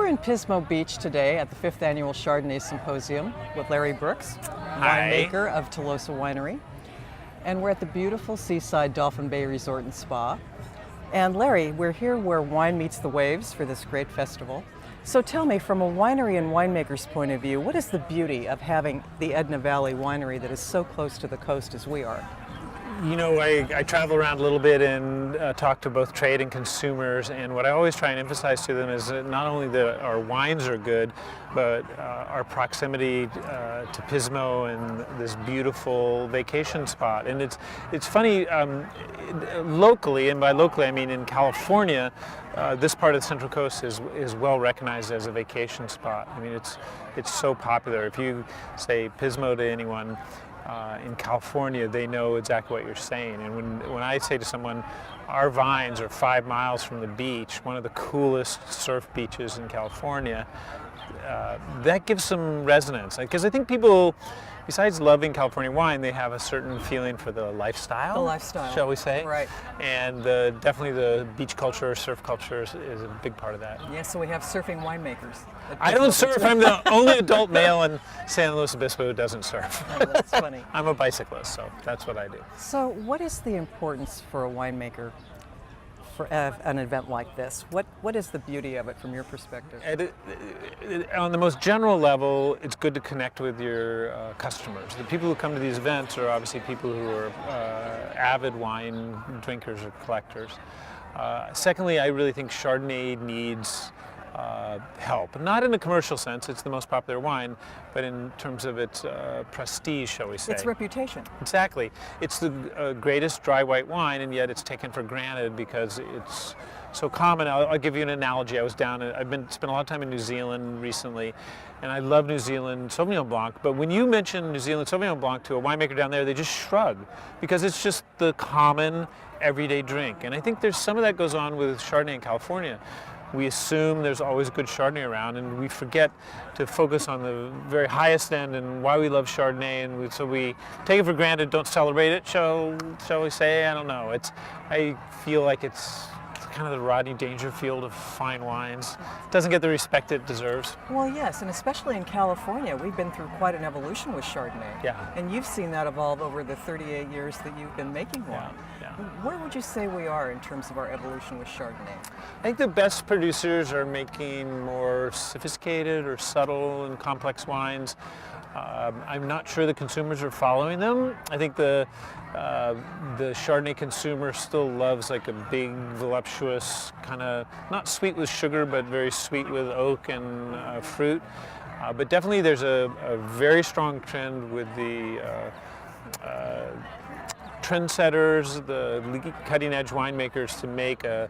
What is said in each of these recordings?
We're in Pismo Beach today at the 5th Annual Chardonnay Symposium with Larry Brooks, winemaker of Tolosa Winery. And we're at the beautiful seaside Dolphin Bay Resort and Spa. And Larry, we're here where wine meets the waves for this great festival. So tell me, from a winery and winemaker's point of view, what is the beauty of having the Edna Valley Winery that is so close to the coast as we are? You know, I travel around a little bit and talk to both trade and consumers, and what I always try and emphasize to them is that not only that our wines are good, but our proximity to Pismo and this beautiful vacation spot. And it's funny, locally, and by locally I mean in California, this part of the Central Coast is well recognized as a vacation spot. I mean, it's so popular. If you say Pismo to anyone in California, they know exactly what you're saying. And when I say to someone, our vines are 5 miles from the beach, one of the coolest surf beaches in California, that gives some resonance. Because I think people, besides loving California wine, they have a certain feeling for the lifestyle. The lifestyle, shall we say? Right. And definitely the beach culture, surf culture is a big part of that. Yeah, so we have surfing winemakers. I don't surf. I'm the only adult male in San Luis Obispo who doesn't surf. Oh, that's funny. I'm a bicyclist, so that's what I do. So what is the importance for a winemaker for an event like this? What is the beauty of it from your perspective? On the most general level, it's good to connect with your customers. The people who come to these events are obviously people who are avid wine drinkers or collectors. Secondly, I really think Chardonnay needs help. Not in a commercial sense, it's the most popular wine, but in terms of its prestige, shall we say. Its reputation. Exactly. It's the greatest dry white wine, and yet it's taken for granted because it's so common. I'll give you an analogy. I've spent a lot of time in New Zealand recently, and I love New Zealand Sauvignon Blanc, but when you mention New Zealand Sauvignon Blanc to a winemaker down there, they just shrug because it's just the common everyday drink. And I think there's some of that goes on with Chardonnay in California. We assume there's always good Chardonnay around, and we forget to focus on the very highest end and why we love Chardonnay, and so we take it for granted, don't celebrate it, shall we say? I don't know. I feel like it's kind of the Rodney Dangerfield of fine wines. It doesn't get the respect it deserves. Well, yes, and especially in California, we've been through quite an evolution with Chardonnay. Yeah. And you've seen that evolve over the 38 years that you've been making wine. Yeah. Where would you say we are in terms of our evolution with Chardonnay? I think the best producers are making more sophisticated or subtle and complex wines. I'm not sure the consumers are following them. I think the Chardonnay consumer still loves like a big, voluptuous, kind of not sweet with sugar, but very sweet with oak and fruit. But definitely there's a very strong trend with the trendsetters, the cutting-edge winemakers to make a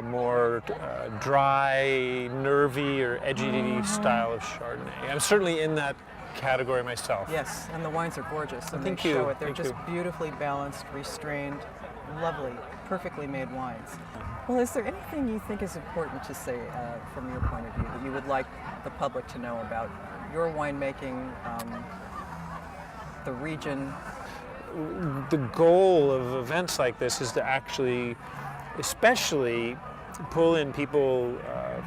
more dry, nervy, or edgy style of Chardonnay. I'm certainly in that category myself. Yes, and the wines are gorgeous, and Thank they you. show it. They're Thank just you. beautifully balanced, restrained, lovely, perfectly made wines. Well, is there anything you think is important to say from your point of view that you would like the public to know about your winemaking, the region? The goal of events like this is to actually, especially, pull in people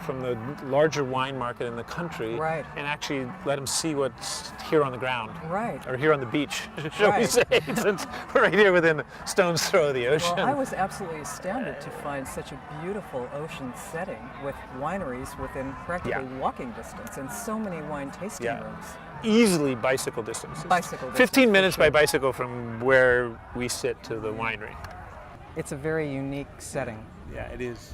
from the larger wine market in the country, Right. and actually let them see what's here on the ground, Right. or here on the beach, shall we Right. say, since we're right here within a stone's throw of the ocean. Well, I was absolutely astounded to find such a beautiful ocean setting with wineries within practically walking distance and so many wine tasting rooms. Easily bicycle distance. Bicycle distance, 15 minutes for by sure. bicycle from where we sit to the winery. It's a very unique setting. Yeah, it is.